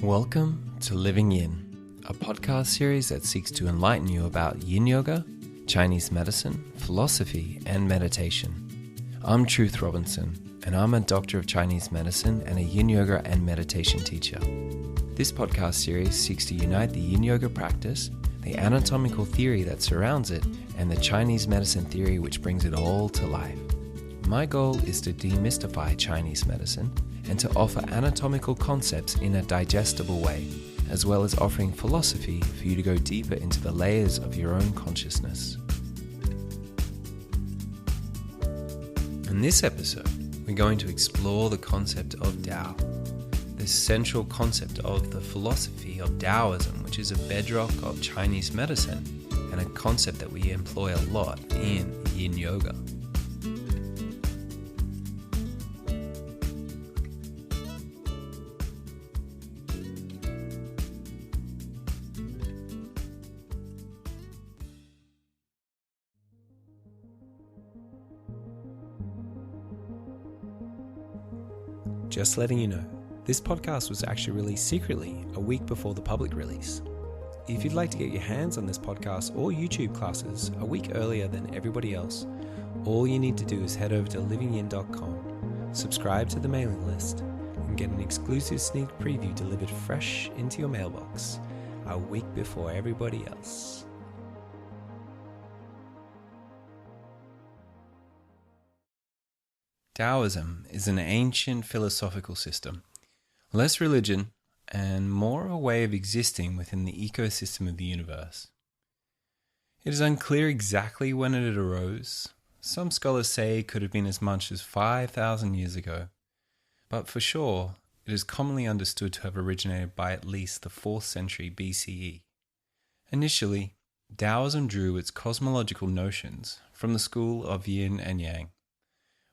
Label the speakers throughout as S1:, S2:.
S1: Welcome to Living Yin, a podcast series that seeks to enlighten you about Yin Yoga, Chinese medicine, philosophy, and meditation. I'm Truth Robinson, and I'm a doctor of Chinese medicine and a Yin Yoga and meditation teacher. This podcast series seeks to unite the Yin Yoga practice, the anatomical theory that surrounds it, and the Chinese medicine theory which brings it all to life. My goal is to demystify Chinese medicine and to offer anatomical concepts in a digestible way, as well as offering philosophy for you to go deeper into the layers of your own consciousness. In this episode, we're going to explore the concept of Tao, the central concept of the philosophy of Daoism, which is a bedrock of Chinese medicine and a concept that we employ a lot in Yin Yoga. Just letting you know, this podcast was actually released secretly a week before the public release. If you'd like to get your hands on this podcast or YouTube classes a week earlier than everybody else, all you need to do is head over to livingyin.com, subscribe to the mailing list, and get an exclusive sneak preview delivered fresh into your mailbox a week before everybody else. Daoism is an ancient philosophical system, less religion and more a way of existing within the ecosystem of the universe. It is unclear exactly when it arose. Some scholars say it could have been as much as 5,000 years ago, but for sure, it is commonly understood to have originated by at least the 4th century BCE. Initially, Daoism drew its cosmological notions from the school of Yin and Yang,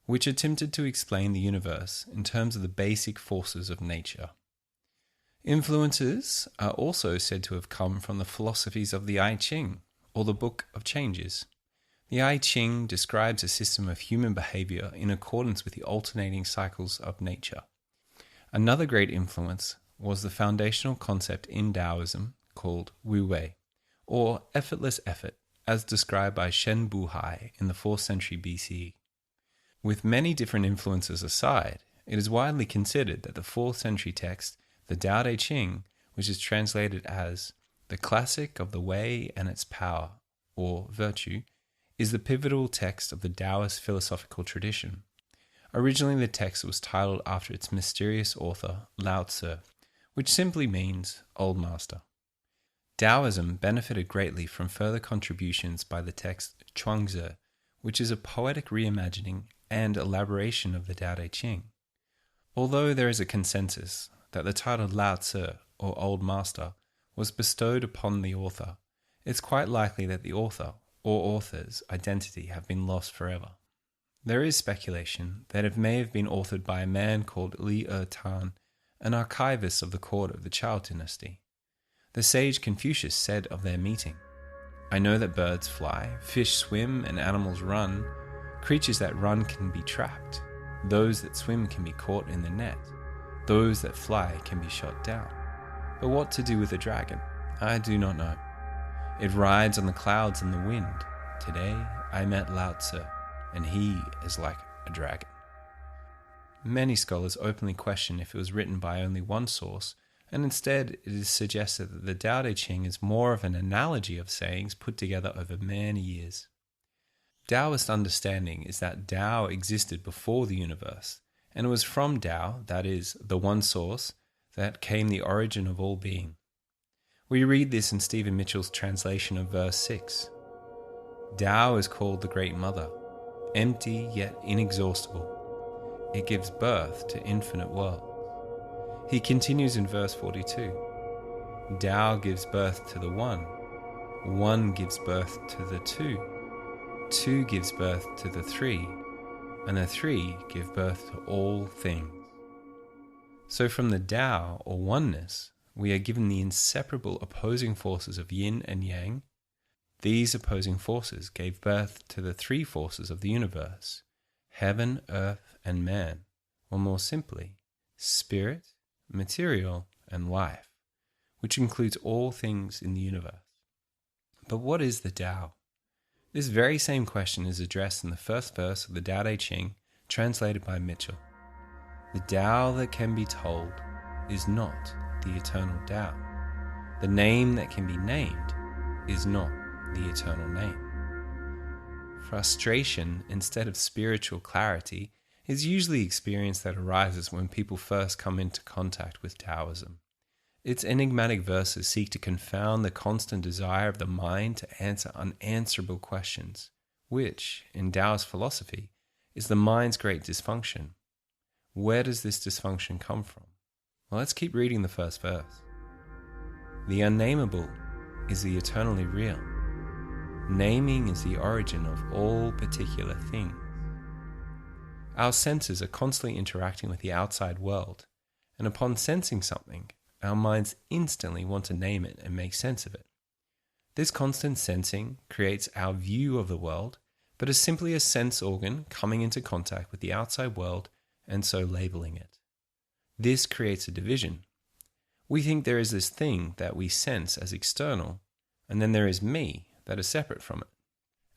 S1: which attempted to explain the universe in terms of the basic forces of nature. Influences are also said to have come from the philosophies of the I Ching, or the Book of Changes. The I Ching describes a system of human behavior in accordance with the alternating cycles of nature. Another great influence was the foundational concept in Daoism called Wu Wei, or effortless effort, as described by Shen Buhai in the 4th century BCE. With many different influences aside, it is widely considered that the 4th century text, the Tao Te Ching, which is translated as the classic of the way and its power, or virtue, is the pivotal text of the Daoist philosophical tradition. Originally, the text was titled after its mysterious author, Lao Tzu, which simply means Old Master. Daoism benefited greatly from further contributions by the text Chuangzi, which is a poetic reimagining and elaboration of the Tao Te Ching. Although there is a consensus that the title Lao Tzu, or Old Master, was bestowed upon the author, it's quite likely that the author or author's identity have been lost forever. There is speculation that it may have been authored by a man called Li Tan, an archivist of the court of the Zhou dynasty. The sage Confucius said of their meeting, "I know that birds fly, fish swim, and animals run. Creatures that run can be trapped. Those that swim can be caught in the net. Those that fly can be shot down. But what to do with a dragon? I do not know. It rides on the clouds and the wind. Today I met Lao Tzu, and he is like a dragon." Many scholars openly question if it was written by only one source, and instead it is suggested that the Tao Te Ching is more of an analogy of sayings put together over many years. Daoist understanding is that Tao existed before the universe, and it was from Tao, that is, the one source, that came the origin of all being. We read this in Stephen Mitchell's translation of verse 6. Tao is called the Great Mother, empty yet inexhaustible. It gives birth to infinite worlds. He continues in verse 42. Tao gives birth to the one gives birth to the two gives birth to the three, and the three give birth to all things. So from the Tao, or oneness, we are given the inseparable opposing forces of yin and yang. These opposing forces gave birth to the three forces of the universe, heaven, earth, and man, or more simply, spirit, material, and life, which includes all things in the universe. But what is the Tao? This very same question is addressed in the first verse of the Tao Te Ching, translated by Mitchell. The Tao that can be told is not the eternal Tao. The name that can be named is not the eternal name. Frustration instead of spiritual clarity is usually experience that arises when people first come into contact with Taoism. Its enigmatic verses seek to confound the constant desire of the mind to answer unanswerable questions, which, in Taoist philosophy, is the mind's great dysfunction. Where does this dysfunction come from? Well, let's keep reading the first verse. The unnameable is the eternally real. Naming is the origin of all particular things. Our senses are constantly interacting with the outside world, and upon sensing something, our minds instantly want to name it and make sense of it. This constant sensing creates our view of the world, but is simply a sense organ coming into contact with the outside world and so labeling it. This creates a division. We think there is this thing that we sense as external, and then there is me that is separate from it.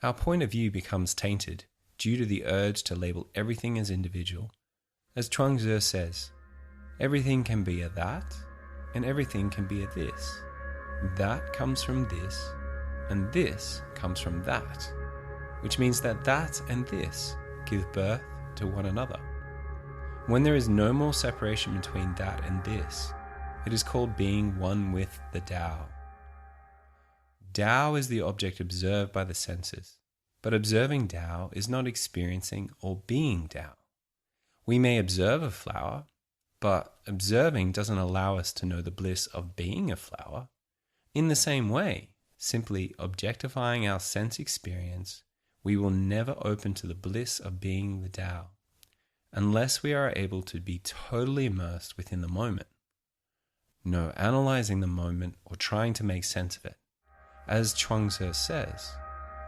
S1: Our point of view becomes tainted due to the urge to label everything as individual. As Chuang-Tzu says, everything can be a that, and everything can be a this. That comes from this, and this comes from that, which means that that and this give birth to one another. When there is no more separation between that and this, it is called being one with the Tao. Tao is the object observed by the senses, but observing Tao is not experiencing or being Tao. We may observe a flower, but observing doesn't allow us to know the bliss of being a flower. In the same way, simply objectifying our sense experience, we will never open to the bliss of being the Tao, unless we are able to be totally immersed within the moment. No analyzing the moment or trying to make sense of it. As Chuang-Tzu says,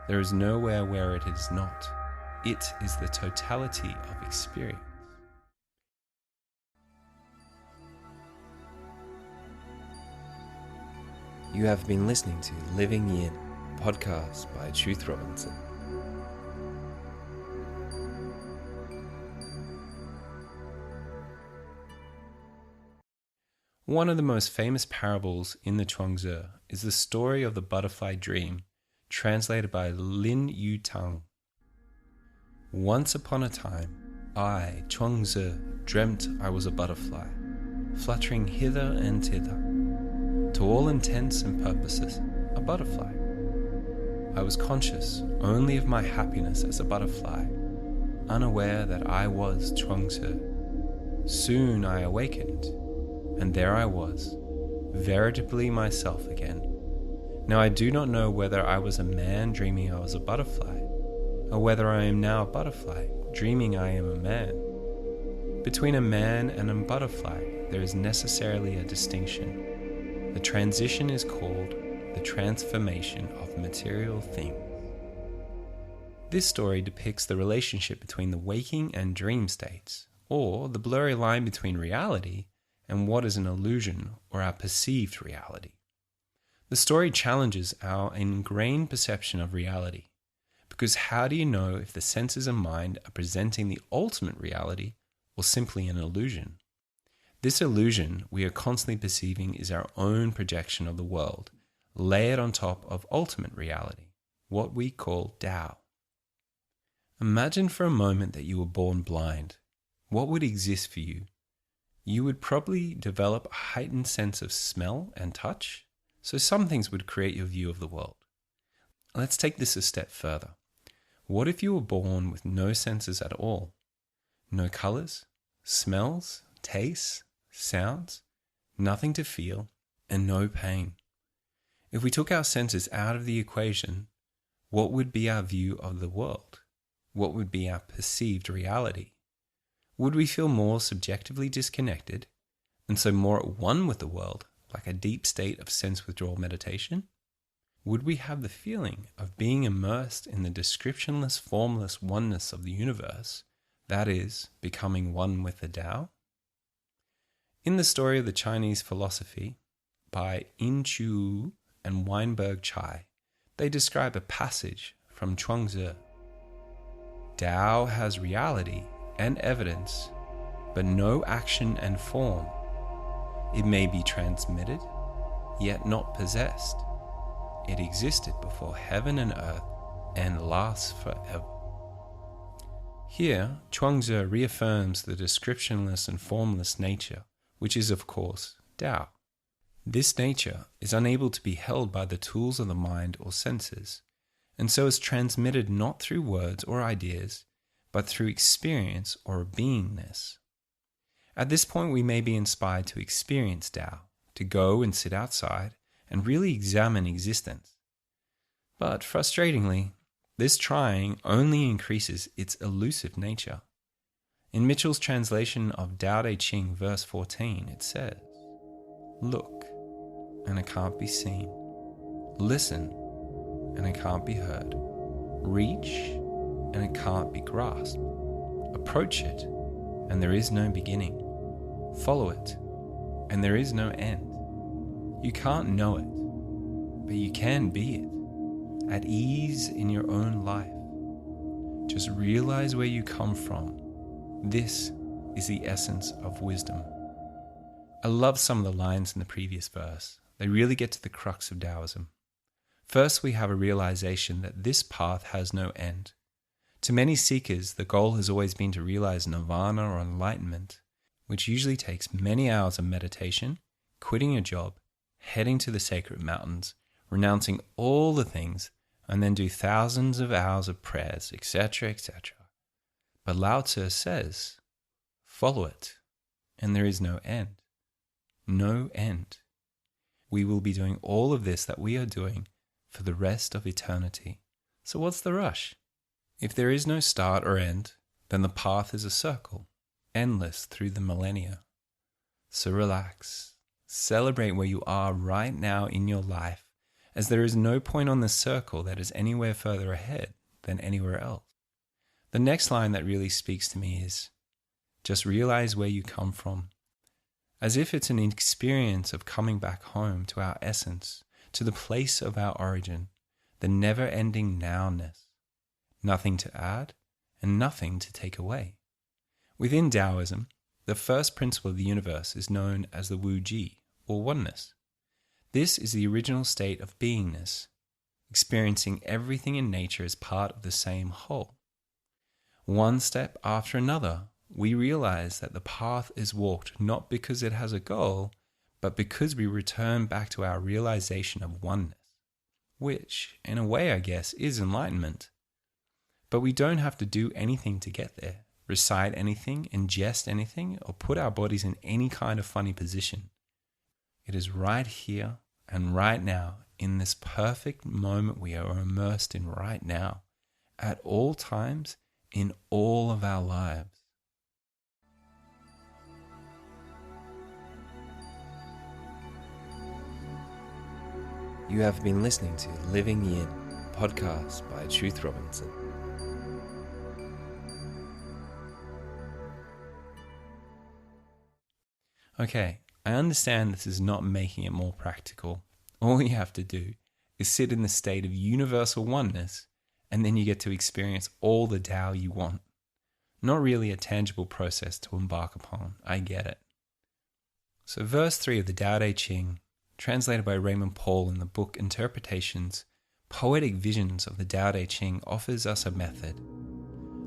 S1: there is nowhere where it is not. It is the totality of experience. You have been listening to Living Yin, podcast by Truth Robinson. One of the most famous parables in the Chuang-Tzu is the story of the butterfly dream, translated by Lin Yu Tang. Once upon a time, I, Chuang-Tzu, dreamt I was a butterfly, fluttering hither and thither. To all intents and purposes, a butterfly. I was conscious only of my happiness as a butterfly, unaware that I was Chuang-Tzu. Soon I awakened, and there I was, veritably myself again. Now I do not know whether I was a man dreaming I was a butterfly, or whether I am now a butterfly dreaming I am a man. Between a man and a butterfly, there is necessarily a distinction. The transition is called the transformation of material things. This story depicts the relationship between the waking and dream states, or the blurry line between reality and what is an illusion or our perceived reality. The story challenges our ingrained perception of reality, because how do you know if the senses and mind are presenting the ultimate reality or simply an illusion? This illusion we are constantly perceiving is our own projection of the world, layered on top of ultimate reality, what we call Tao. Imagine for a moment that you were born blind. What would exist for you? You would probably develop a heightened sense of smell and touch, so some things would create your view of the world. Let's take this a step further. What if you were born with no senses at all? No colors, smells, tastes, sounds, nothing to feel, and no pain. If we took our senses out of the equation, what would be our view of the world? What would be our perceived reality? Would we feel more subjectively disconnected, and so more at one with the world, like a deep state of sense withdrawal meditation? Would we have the feeling of being immersed in the descriptionless, formless oneness of the universe, that is, becoming one with the Tao? In the story of the Chinese philosophy by Yin and Weinberg Chai, they describe a passage from Chuang-Tzu. Tao has reality and evidence, but no action and form. It may be transmitted, yet not possessed. It existed before heaven and earth and lasts forever. Here, Chuang-Tzu reaffirms the descriptionless and formless nature, which is, of course, Tao. This nature is unable to be held by the tools of the mind or senses, and so is transmitted not through words or ideas, but through experience or beingness. At this point, we may be inspired to experience Tao, to go and sit outside and really examine existence. But frustratingly, this trying only increases its elusive nature. In Mitchell's translation of Tao Te Ching, verse 14, it says, "Look, and it can't be seen. Listen, and it can't be heard. Reach, and it can't be grasped. Approach it, and there is no beginning. Follow it, and there is no end. You can't know it, but you can be it, at ease in your own life. Just realize where you come from. This is the essence of wisdom." I love some of the lines in the previous verse. They really get to the crux of Taoism. First, we have a realization that this path has no end. To many seekers, the goal has always been to realize nirvana or enlightenment, which usually takes many hours of meditation, quitting a job, heading to the sacred mountains, renouncing all the things, and then do thousands of hours of prayers, etc., etc. But Lao Tzu says, follow it, and there is no end. No end. We will be doing all of this that we are doing for the rest of eternity. So what's the rush? If there is no start or end, then the path is a circle, endless through the millennia. So relax. Celebrate where you are right now in your life, as there is no point on this circle that is anywhere further ahead than anywhere else. The next line that really speaks to me is, just realize where you come from. As if it's an experience of coming back home to our essence, to the place of our origin, the never-ending nowness. Nothing to add and nothing to take away. Within Taoism, the first principle of the universe is known as the Wu Ji, or oneness. This is the original state of beingness, experiencing everything in nature as part of the same whole. One step after another, we realize that the path is walked not because it has a goal, but because we return back to our realization of oneness, which, in a way, I guess, is enlightenment. But we don't have to do anything to get there, recite anything, ingest anything, or put our bodies in any kind of funny position. It is right here and right now, in this perfect moment we are immersed in right now, at all times, in all of our lives. You have been listening to Living Yin, podcast by Truth Robinson. Okay, I understand this is not making it more practical. All you have to do is sit in the state of universal oneness, and then you get to experience all the Tao you want. Not really a tangible process to embark upon, I get it. So verse 3 of the Tao Te Ching, translated by Raymond Paul in the book Interpretations, Poetic Visions of the Tao Te Ching, offers us a method.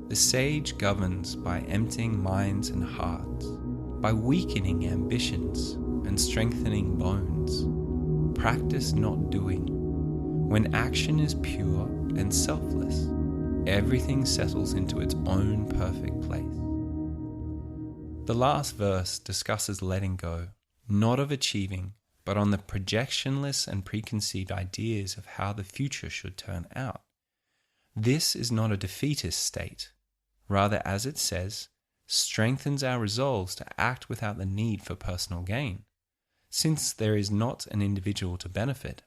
S1: The sage governs by emptying minds and hearts, by weakening ambitions and strengthening bones. Practice not doing. When action is pure and selfless, everything settles into its own perfect place. The last verse discusses letting go, not of achieving, but on the projectionless and preconceived ideas of how the future should turn out. This is not a defeatist state. Rather, as it says, strengthens our resolves to act without the need for personal gain, since there is not an individual to benefit,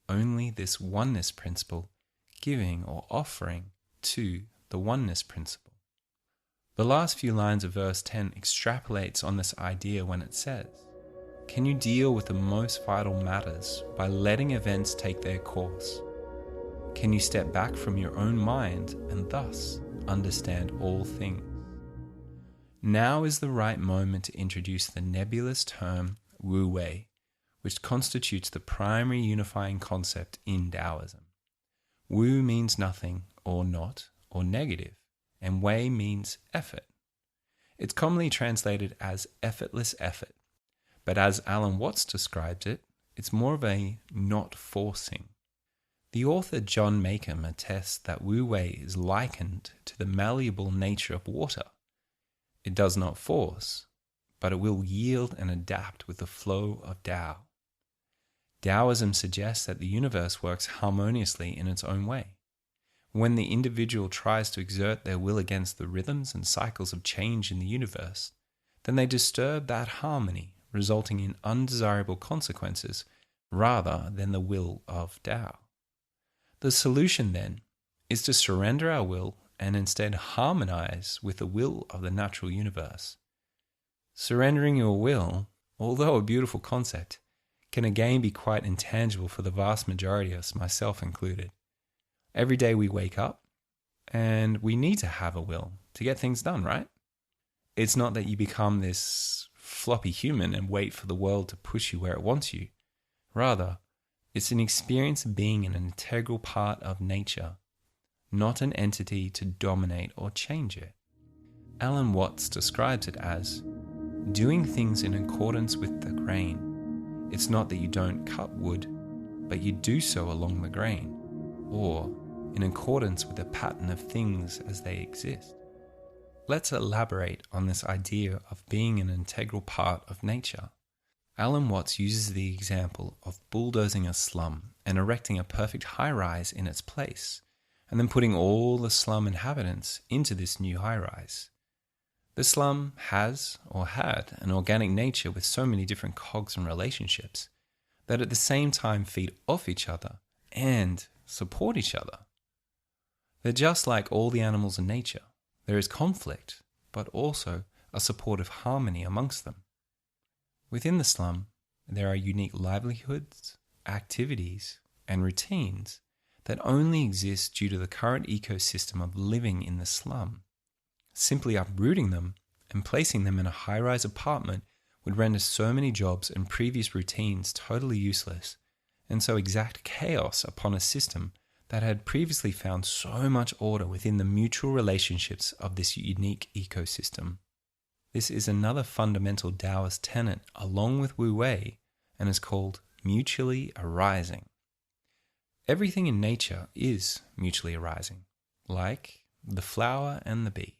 S1: only this oneness principle giving or offering to the oneness principle. The last few lines of verse 10 extrapolates on this idea when it says, "Can you deal with the most vital matters by letting events take their course? Can you step back from your own mind and thus understand all things?" Now is the right moment to introduce the nebulous term Wu Wei, which constitutes the primary unifying concept in Taoism. Wu means nothing or not or negative, and Wei means effort. It's commonly translated as effortless effort, but as Alan Watts describes it, it's more of a not forcing. The author John Makem attests that Wu Wei is likened to the malleable nature of water. It does not force, but it will yield and adapt with the flow of Tao. Taoism suggests that the universe works harmoniously in its own way. When the individual tries to exert their will against the rhythms and cycles of change in the universe, then they disturb that harmony, resulting in undesirable consequences rather than the will of Tao. The solution, then, is to surrender our will and instead harmonize with the will of the natural universe. Surrendering your will, although a beautiful concept, can again be quite intangible for the vast majority of us, myself included. Every day we wake up, and we need to have a will to get things done, right? It's not that you become this floppy human and wait for the world to push you where it wants you. Rather, it's an experience of being an integral part of nature, not an entity to dominate or change it. Alan Watts describes it as doing things in accordance with the grain. It's not that you don't cut wood, but you do so along the grain, or in accordance with the pattern of things as they exist. Let's elaborate on this idea of being an integral part of nature. Alan Watts uses the example of bulldozing a slum and erecting a perfect high-rise in its place, and then putting all the slum inhabitants into this new high-rise. The slum has, or had, an organic nature with so many different cogs and relationships that at the same time feed off each other and support each other. They're just like all the animals in nature. There is conflict, but also a supportive harmony amongst them. Within the slum, there are unique livelihoods, activities, and routines that only exist due to the current ecosystem of living in the slum. Simply uprooting them and placing them in a high-rise apartment would render so many jobs and previous routines totally useless, and so exact chaos upon a system that had previously found so much order within the mutual relationships of this unique ecosystem. This is another fundamental Daoist tenet along with Wu Wei and is called mutually arising. Everything in nature is mutually arising, like the flower and the bee.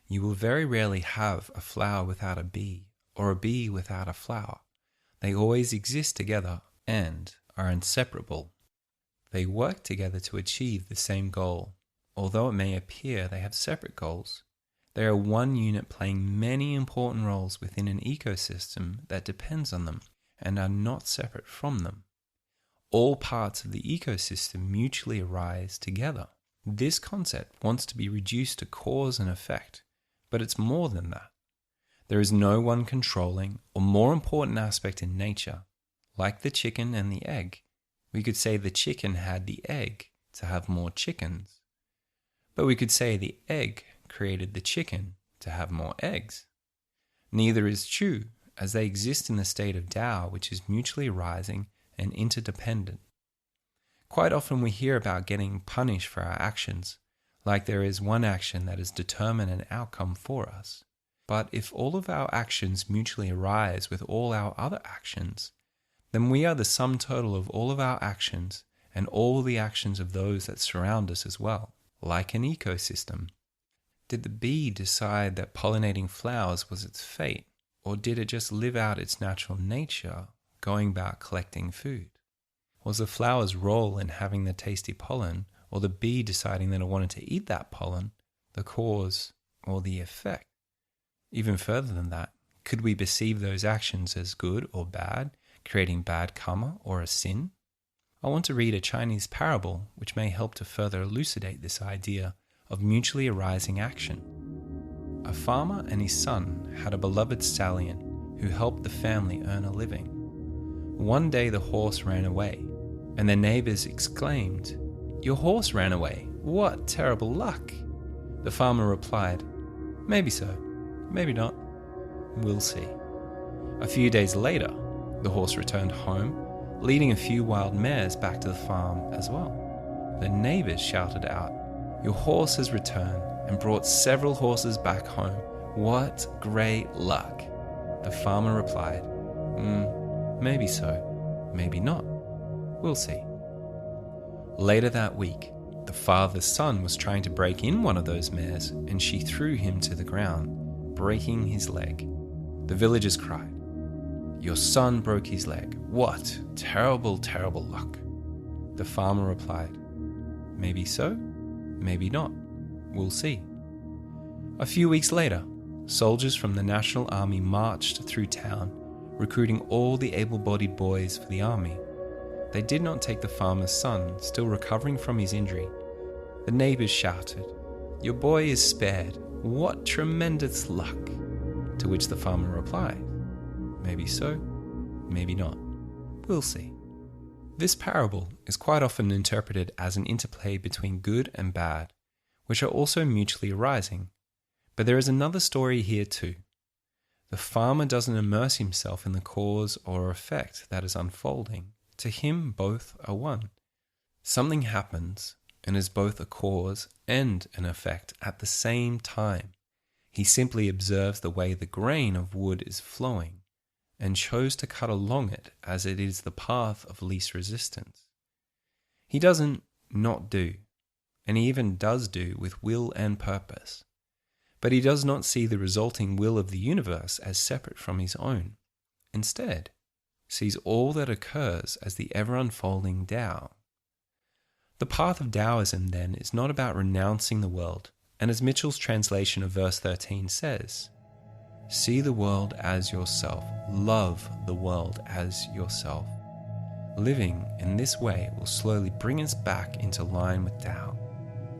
S1: You will very rarely have a flower without a bee or a bee without a flower. They always exist together and are inseparable. They work together to achieve the same goal. Although it may appear they have separate goals, they are one unit playing many important roles within an ecosystem that depends on them and are not separate from them. All parts of the ecosystem mutually arise together. This concept wants to be reduced to cause and effect, but it's more than that. There is no one controlling or more important aspect in nature. Like the chicken and the egg, we could say the chicken had the egg to have more chickens. But we could say the egg created the chicken to have more eggs. Neither is true, as they exist in the state of Tao, which is mutually arising and interdependent. Quite often we hear about getting punished for our actions, like there is one action that has determined an outcome for us. But if all of our actions mutually arise with all our other actions, then we are the sum total of all of our actions and all the actions of those that surround us as well, like an ecosystem. Did the bee decide that pollinating flowers was its fate, or did it just live out its natural nature, going about collecting food? Was the flower's role in having the tasty pollen, or the bee deciding that it wanted to eat that pollen, the cause or the effect? Even further than that, could we perceive those actions as good or bad, creating bad karma or a sin? I want to read a Chinese parable which may help to further elucidate this idea of mutually arising action. A farmer and his son had a beloved stallion who helped the family earn a living. One day the horse ran away, and their neighbors exclaimed, "Your horse ran away! What terrible luck!" The farmer replied, "Maybe so, maybe not. We'll see." A few days later, the horse returned home, leading a few wild mares back to the farm as well. The neighbors shouted out, "Your horse has returned and brought several horses back home. What great luck!" The farmer replied, "Maybe so, maybe not. We'll see." Later that week, the father's son was trying to break in one of those mares, and she threw him to the ground, breaking his leg. The villagers cried, "Your son broke his leg. What terrible, terrible luck!" The farmer replied, "Maybe so, maybe not. We'll see." A few weeks later, soldiers from the National Army marched through town, recruiting all the able-bodied boys for the army. They did not take the farmer's son, still recovering from his injury. The neighbors shouted, "Your boy is spared. What tremendous luck!" To which the farmer replied, "Maybe so, maybe not. We'll see." This parable is quite often interpreted as an interplay between good and bad, which are also mutually arising. But there is another story here too. The farmer doesn't immerse himself in the cause or effect that is unfolding. To him, both are one. Something happens and is both a cause and an effect at the same time. He simply observes the way the grain of wood is flowing and chose to cut along it as it is the path of least resistance. He doesn't not do, and he even does do with will and purpose. But he does not see the resulting will of the universe as separate from his own. Instead, sees all that occurs as the ever-unfolding Tao. The path of Taoism, then, is not about renouncing the world, and as Mitchell's translation of verse 13 says, "See the world as yourself, love the world as yourself." Living in this way will slowly bring us back into line with Tao,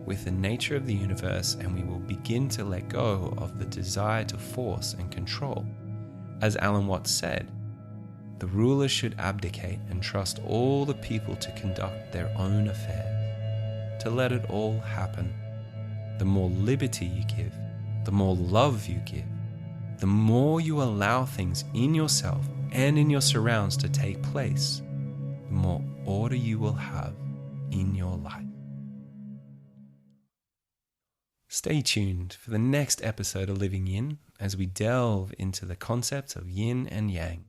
S1: with the nature of the universe, and we will begin to let go of the desire to force and control. As Alan Watts said, the ruler should abdicate and trust all the people to conduct their own affairs, to let it all happen. The more liberty you give, the more love you give, the more you allow things in yourself and in your surrounds to take place, the more order you will have in your life. Stay tuned for the next episode of Living Yin as we delve into the concepts of yin and yang.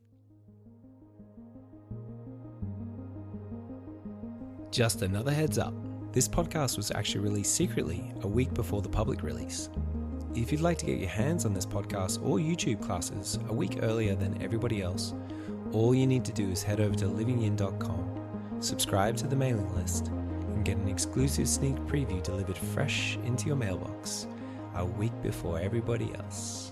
S1: Just another heads up, this podcast was actually released secretly a week before the public release. If you'd like to get your hands on this podcast or YouTube classes a week earlier than everybody else, all you need to do is head over to livingyin.com, subscribe to the mailing list, and get an exclusive sneak preview delivered fresh into your mailbox a week before everybody else.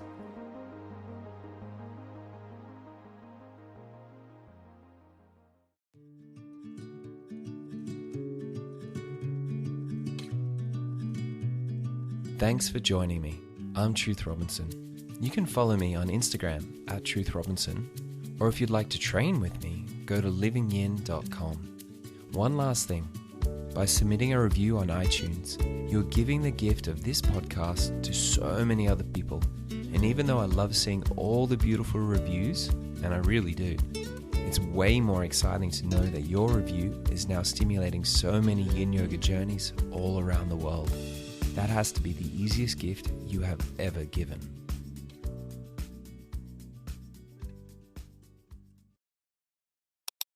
S1: Thanks for joining me. I'm Truth Robinson. You can follow me on Instagram @TruthRobinson, or if you'd like to train with me, go to livingyin.com. One last thing. By submitting a review on iTunes, you're giving the gift of this podcast to so many other people. And even though I love seeing all the beautiful reviews, and I really do, it's way more exciting to know that your review is now stimulating so many Yin Yoga journeys all around the world. That has to be the easiest gift you have ever given.